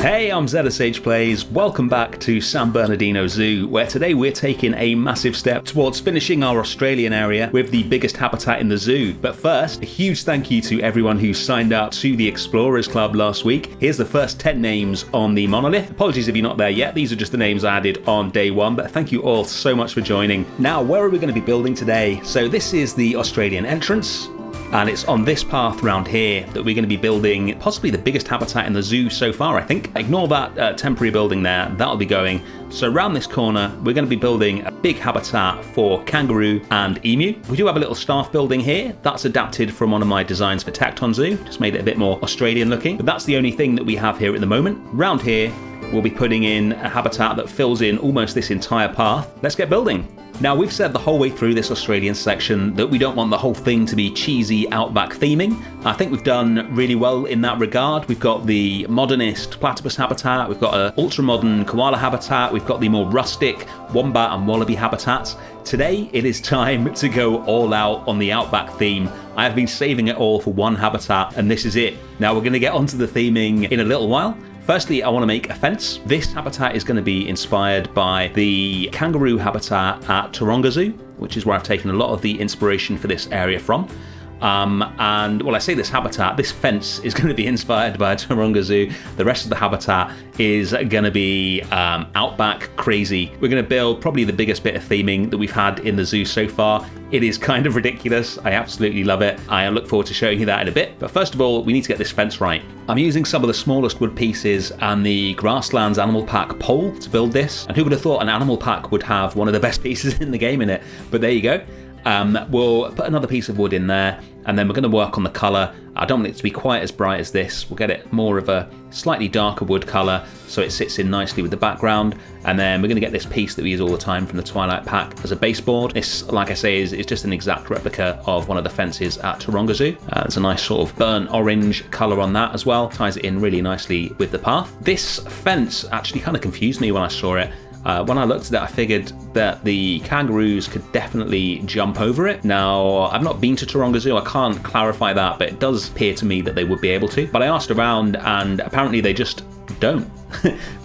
Hey, I'm ZSH Plays. Welcome back to San Bernardino Zoo, where today we're taking a massive step towards finishing our Australian area with the biggest habitat in the zoo. But first, a huge thank you to everyone who signed up to the Explorers Club last week. Here's the first 10 names on the monolith. Apologies if you're not there yet. These are just the names I added on day one, but thank you all so much for joining. Now, where are we going to be building today? So this is the Australian entrance. And it's on this path round here that we're going to be building possibly the biggest habitat in the zoo so far, I think. Ignore that temporary building there, that'll be going. So around this corner, we're going to be building a big habitat for kangaroo and emu. We do have a little staff building here. That's adapted from one of my designs for Tekton Zoo, just made it a bit more Australian looking. But that's the only thing that we have here at the moment. Round here, we'll be putting in a habitat that fills in almost this entire path. Let's get building. Now, we've said the whole way through this Australian section that we don't want the whole thing to be cheesy outback theming. I think we've done really well in that regard. We've got the modernist platypus habitat, we've got an ultra-modern koala habitat, we've got the more rustic wombat and wallaby habitats. Today, it is time to go all out on the outback theme. I have been saving it all for one habitat, and this is it. Now, we're going to get onto the theming in a little while. Firstly, I want to make a fence. This habitat is going to be inspired by the kangaroo habitat at Taronga Zoo, which is where I've taken a lot of the inspiration for this area from. And well, I say this habitat, this fence is going to be inspired by Taronga Zoo. The rest of the habitat is going to be outback crazy. We're going to build probably the biggest bit of theming that we've had in the zoo so far. It is kind of ridiculous. I absolutely love it. I look forward to showing you that in a bit. But first of all, we need to get this fence right. I'm using some of the smallest wood pieces and the Grasslands Animal Pack pole to build this. And who would have thought an Animal Pack would have one of the best pieces in the game in it? But there you go. We'll put another piece of wood in there, and then we're going to work on the colour. I don't want it to be quite as bright as this. We'll get it more of a slightly darker wood colour so it sits in nicely with the background. And then we're going to get this piece that we use all the time from the Twilight Pack as a baseboard. This, like I say, is just an exact replica of one of the fences at Taronga Zoo. There's a nice sort of burnt orange colour on that as well. Ties it in really nicely with the path. This fence actually kind of confused me when I saw it. When I looked at it, I figured that the kangaroos could definitely jump over it. Now, I've not been to Taronga Zoo, I can't clarify that, but it does appear to me that they would be able to. But I asked around, and apparently they just don't,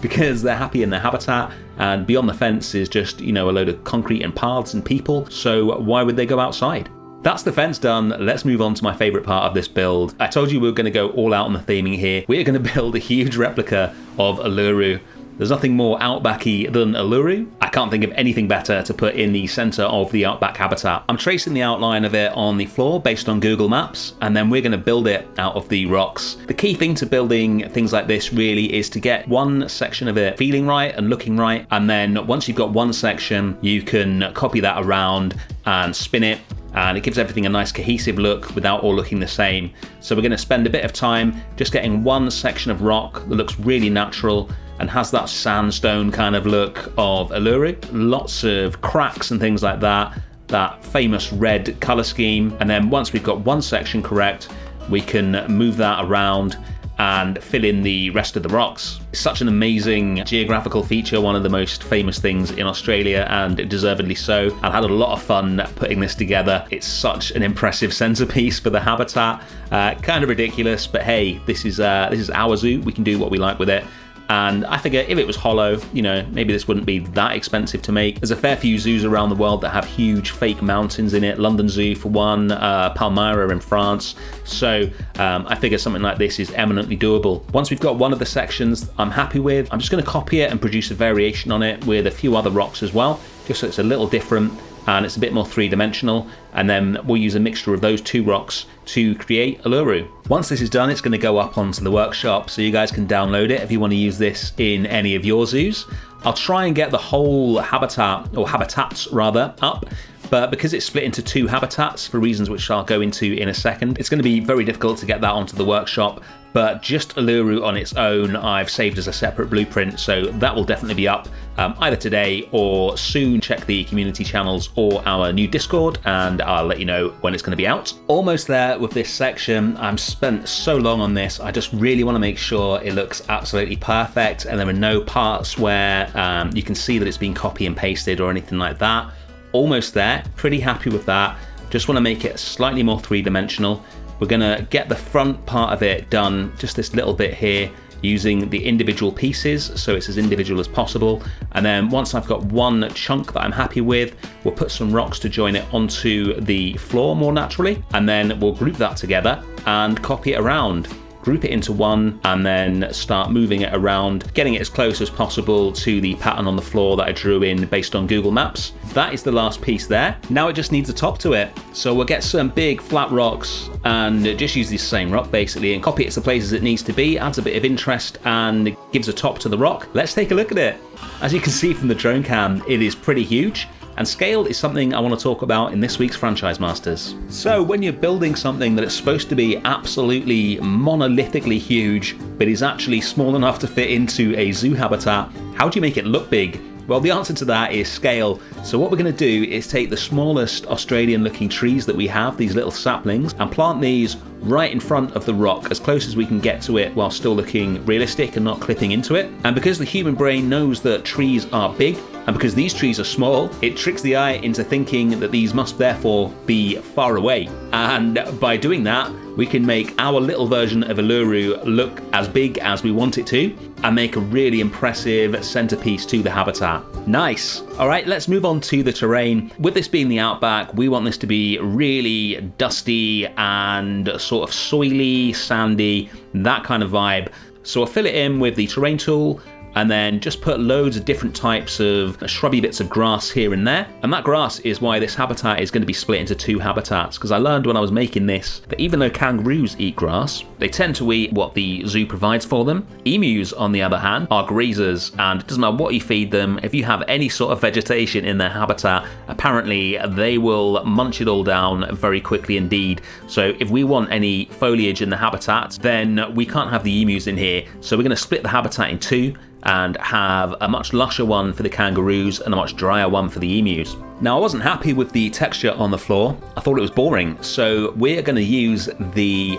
because they're happy in their habitat, and beyond the fence is just, you know, a load of concrete and paths and people, so why would they go outside? That's the fence done. Let's move on to my favourite part of this build. I told you we were going to go all out on the theming here. We're going to build a huge replica of Uluru. There's nothing more outbacky than Uluru. I can't think of anything better to put in the center of the outback habitat. I'm tracing the outline of it on the floor based on Google Maps, and then we're going to build it out of the rocks. The key thing to building things like this really is to get one section of it feeling right and looking right, and then once you've got one section, you can copy that around and spin it, and it gives everything a nice cohesive look without all looking the same. So we're going to spend a bit of time just getting one section of rock that looks really natural and has that sandstone kind of look of Uluru. Lots of cracks and things like that, that famous red color scheme. And then once we've got one section correct, we can move that around and fill in the rest of the rocks. It's such an amazing geographical feature, one of the most famous things in Australia, and deservedly so. I've had a lot of fun putting this together. It's such an impressive centerpiece for the habitat. Kind of ridiculous, but hey, this is our zoo. We can do what we like with it. And I figure if it was hollow, you know, maybe this wouldn't be that expensive to make. There's a fair few zoos around the world that have huge fake mountains in it. London Zoo for one, Palmyra in France. So I figure something like this is eminently doable. Once we've got one of the sections I'm happy with, I'm just going to copy it and produce a variation on it with a few other rocks as well, just so it's a little different and it's a bit more three-dimensional, and then we'll use a mixture of those two rocks to create Uluru. Once this is done, it's going to go up onto the workshop, so you guys can download it if you want to use this in any of your zoos. I'll try and get the whole habitat, or habitats rather, up, but because it's split into two habitats for reasons which I'll go into in a second, it's going to be very difficult to get that onto the workshop. But just Uluru on its own, I've saved as a separate blueprint, so that will definitely be up either today or soon. Check the community channels or our new Discord, and I'll let you know when it's going to be out. Almost there with this section. I've spent so long on this. I just really want to make sure it looks absolutely perfect, and there are no parts where you can see that it's been copy and pasted or anything like that. Almost there. Pretty happy with that. Just want to make it slightly more three-dimensional. We're gonna get the front part of it done, just this little bit here. using the individual pieces, so it's as individual as possible. And then once I've got one chunk that I'm happy with, we'll put some rocks to join it onto the floor more naturally, and then we'll group that together and copy it around. Group it into one and then start moving it around, getting it as close as possible to the pattern on the floor that I drew in based on Google Maps. That is the last piece there. Now it just needs a top to it. So we'll get some big flat rocks and just use this same rock basically and copy it to the places it needs to be, adds a bit of interest and gives a top to the rock. Let's take a look at it. As you can see from the drone cam, it is pretty huge. And scale is something I want to talk about in this week's Franchise Masters. So when you're building something that is supposed to be absolutely monolithically huge, but is actually small enough to fit into a zoo habitat, how do you make it look big? Well, the answer to that is scale. So what we're going to do is take the smallest Australian looking trees that we have, these little saplings, and plant these right in front of the rock as close as we can get to it while still looking realistic and not clipping into it. And because the human brain knows that trees are big, and because these trees are small, it tricks the eye into thinking that these must therefore be far away. And by doing that, we can make our little version of Uluru look as big as we want it to and make a really impressive centerpiece to the habitat. Nice. All right, let's move on to the terrain. With this being the Outback, we want this to be really dusty and sort of soily, sandy, that kind of vibe. So I'll fill it in with the terrain tool and then just put loads of different types of shrubby bits of grass here and there. And that grass is why this habitat is going to be split into two habitats, because I learned when I was making this that even though kangaroos eat grass, they tend to eat what the zoo provides for them. Emus, on the other hand, are grazers, and it doesn't matter what you feed them, if you have any sort of vegetation in their habitat, apparently they will munch it all down very quickly indeed. So if we want any foliage in the habitat, then we can't have the emus in here. So we're going to split the habitat in two and have a much lusher one for the kangaroos and a much drier one for the emus. Now, I wasn't happy with the texture on the floor. I thought it was boring. So we're going to use the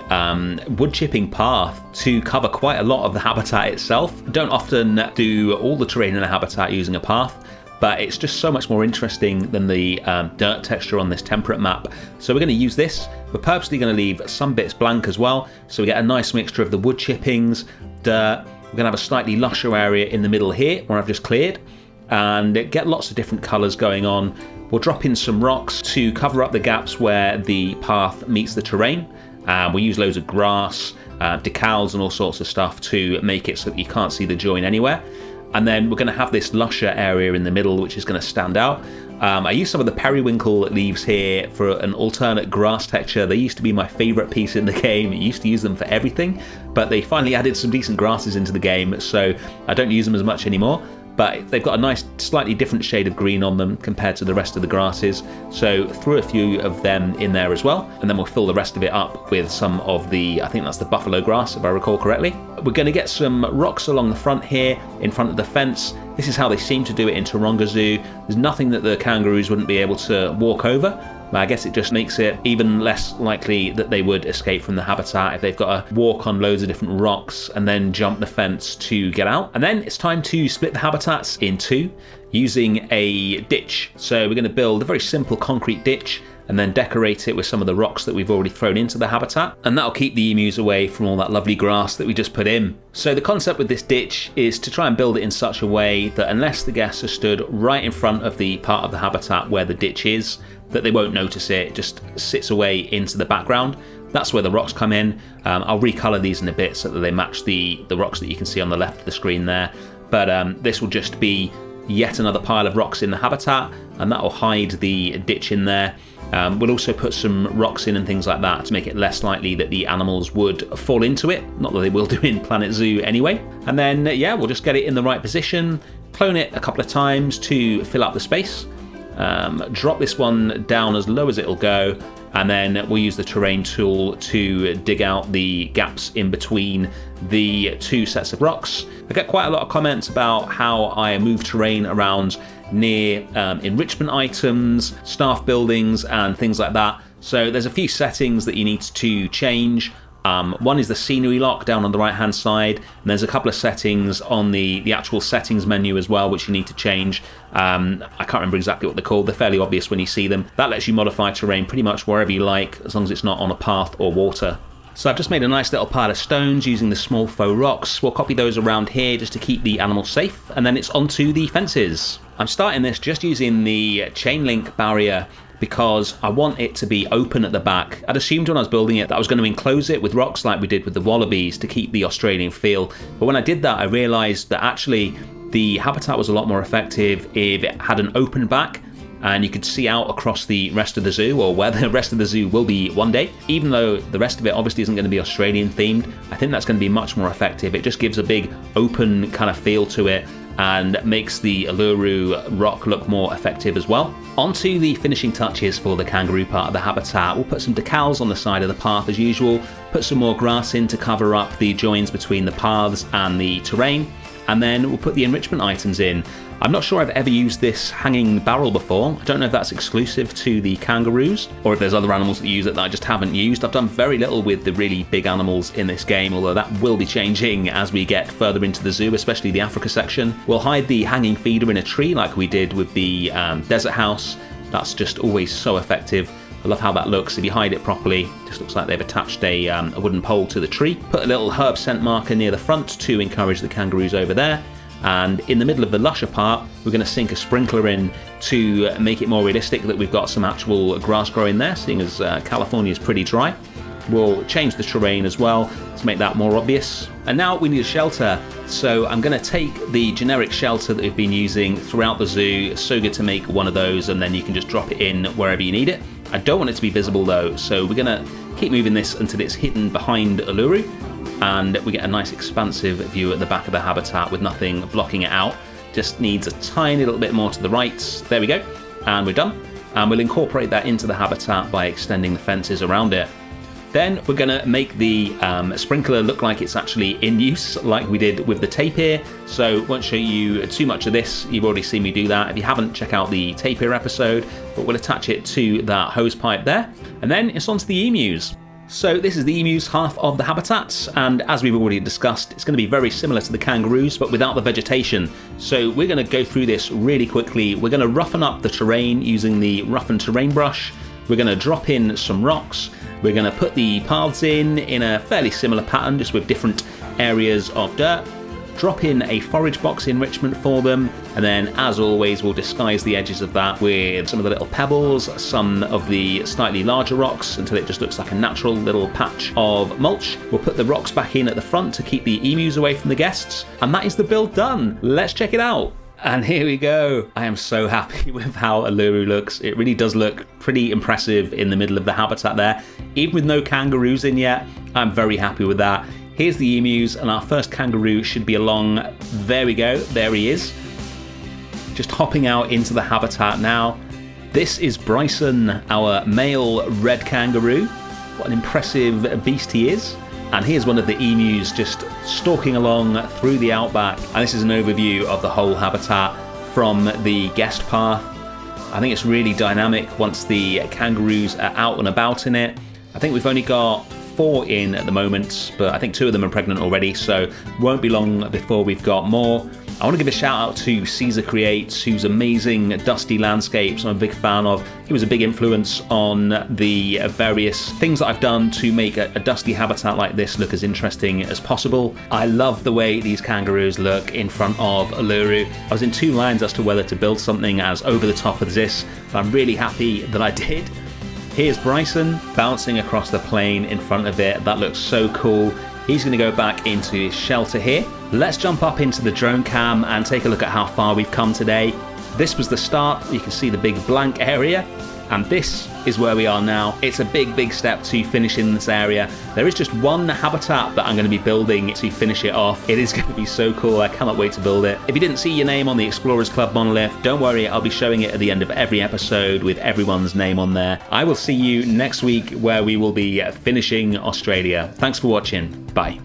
wood chipping path to cover quite a lot of the habitat itself. Don't often do all the terrain in a habitat using a path, but it's just so much more interesting than the dirt texture on this temperate map. So we're going to use this. We're purposely going to leave some bits blank as well, so we get a nice mixture of the wood chippings, dirt. We're going to have a slightly lusher area in the middle here where I've just cleared and get lots of different colours going on. We'll drop in some rocks to cover up the gaps where the path meets the terrain. We'll use loads of grass, decals and all sorts of stuff to make it so that you can't see the join anywhere. And then we're going to have this lusher area in the middle which is going to stand out. I used some of the periwinkle leaves here for an alternate grass texture. They used to be my favourite piece in the game. I used to use them for everything, but they finally added some decent grasses into the game, so I don't use them as much anymore. But they've got a nice, slightly different shade of green on them compared to the rest of the grasses. So threw a few of them in there as well. And then we'll fill the rest of it up with some of the, I think that's the buffalo grass, if I recall correctly. We're going to get some rocks along the front here, in front of the fence. This is how they seem to do it in Taronga Zoo. There's nothing that the kangaroos wouldn't be able to walk over. But I guess it just makes it even less likely that they would escape from the habitat if they've got to walk on loads of different rocks and then jump the fence to get out. And then it's time to split the habitats in two using a ditch. So we're going to build a very simple concrete ditch and then decorate it with some of the rocks that we've already thrown into the habitat, and that'll keep the emus away from all that lovely grass that we just put in. So the concept with this ditch is to try and build it in such a way that unless the guests are stood right in front of the part of the habitat where the ditch is, that they won't notice it. It just sits away into the background. That's where the rocks come in. I'll recolor these in a bit so that they match the rocks that you can see on the left of the screen there. But this will just be yet another pile of rocks in the habitat, and that will hide the ditch in there. We'll also put some rocks in and things like that to make it less likely that the animals would fall into it. Not that they will do in Planet Zoo anyway. And then, yeah, we'll just get it in the right position, clone it a couple of times to fill up the space. Drop this one down as low as it'll go, and then we'll use the terrain tool to dig out the gaps in between the two sets of rocks. I get quite a lot of comments about how I move terrain around near enrichment items, staff buildings and things like that. So there's a few settings that you need to change. One is the scenery lock down on the right hand side, and there's a couple of settings on the actual settings menu as well which you need to change. I can't remember exactly what they're called. They're fairly obvious when you see them. That lets you modify terrain pretty much wherever you like, as long as it's not on a path or water. So I've just made a nice little pile of stones using the small faux rocks. We'll copy those around here just to keep the animals safe, and then it's onto the fences. I'm starting this just using the chain link barrier because I want it to be open at the back. I'd assumed when I was building it that I was going to enclose it with rocks like we did with the wallabies to keep the Australian feel. But when I did that, I realised that actually the habitat was a lot more effective if it had an open back and you could see out across the rest of the zoo, or where the rest of the zoo will be one day. Even though the rest of it obviously isn't going to be Australian themed, I think that's going to be much more effective. It just gives a big open kind of feel to it and makes the Uluru rock look more effective as well. Onto the finishing touches for the kangaroo part of the habitat. We'll put some decals on the side of the path as usual, put some more grass in to cover up the joins between the paths and the terrain, and then we'll put the enrichment items in. I'm not sure I've ever used this hanging barrel before. I don't know if that's exclusive to the kangaroos or if there's other animals that use it that I just haven't used. I've done very little with the really big animals in this game, although that will be changing as we get further into the zoo, especially the Africa section. We'll hide the hanging feeder in a tree like we did with the desert house. That's just always so effective. I love how that looks. If you hide it properly, it just looks like they've attached a wooden pole to the tree. Put a little herb scent marker near the front to encourage the kangaroos over there. And in the middle of the lusher part, we're going to sink a sprinkler in to make it more realistic that we've got some actual grass growing there, seeing as California is pretty dry. We'll change the terrain as well to make that more obvious. And now we need a shelter. So I'm going to take the generic shelter that we've been using throughout the zoo. It's so good to make one of those, and then you can just drop it in wherever you need it. I don't want it to be visible though, so we're going to keep moving this until it's hidden behind Uluru, and we get a nice expansive view at the back of the habitat with nothing blocking it out. Just needs a tiny little bit more to the right. There we go, and we're done. And we'll incorporate that into the habitat by extending the fences around it. Then we're going to make the sprinkler look like it's actually in use, like we did with the tapir. So won't show you too much of this. You've already seen me do that. If you haven't, check out the tapir episode, but we'll attach it to that hose pipe there. And then it's onto the emus. So this is the emus half of the habitat, and as we've already discussed, it's going to be very similar to the kangaroos, but without the vegetation. So we're going to go through this really quickly. We're going to roughen up the terrain using the roughen terrain brush. We're going to drop in some rocks. We're going to put the paths in a fairly similar pattern, just with different areas of dirt. Drop in a forage box enrichment for them, and then as always we'll disguise the edges of that with some of the little pebbles, some of the slightly larger rocks, until it just looks like a natural little patch of mulch. We'll put the rocks back in at the front to keep the emus away from the guests, and that is the build done. Let's check it out. And here we go. I am so happy with how Uluru looks. It really does look pretty impressive in the middle of the habitat there. Even with no kangaroos in yet, I'm very happy with that. Here's the emus, and our first kangaroo should be along. There we go, there he is. Just hopping out into the habitat now. This is Bryson, our male red kangaroo. What an impressive beast he is. And here's one of the emus just stalking along through the outback. And this is an overview of the whole habitat from the guest path. I think it's really dynamic once the kangaroos are out and about in it. I think we've only got 4 in at the moment, but I think 2 of them are pregnant already, so won't be long before we've got more. I want to give a shout out to Caesar Creates, whose amazing dusty landscapes I'm a big fan of. He was a big influence on the various things that I've done to make a dusty habitat like this look as interesting as possible. I love the way these kangaroos look in front of Uluru. I was in 2 minds as to whether to build something as over the top as this, but I'm really happy that I did. Here's Bryson bouncing across the plain in front of it. That looks so cool. He's going to go back into his shelter here. Let's jump up into the drone cam and take a look at how far we've come today. This was the start. You can see the big blank area, and this is where we are now. It's a big step to finish in this area. There is just one habitat that I'm going to be building to finish it off. It is going to be so cool. I cannot wait to build it. If you didn't see your name on the Explorers Club monolith, don't worry, I'll be showing it at the end of every episode with everyone's name on there. I will see you next week where we will be finishing Australia. Thanks for watching. Bye.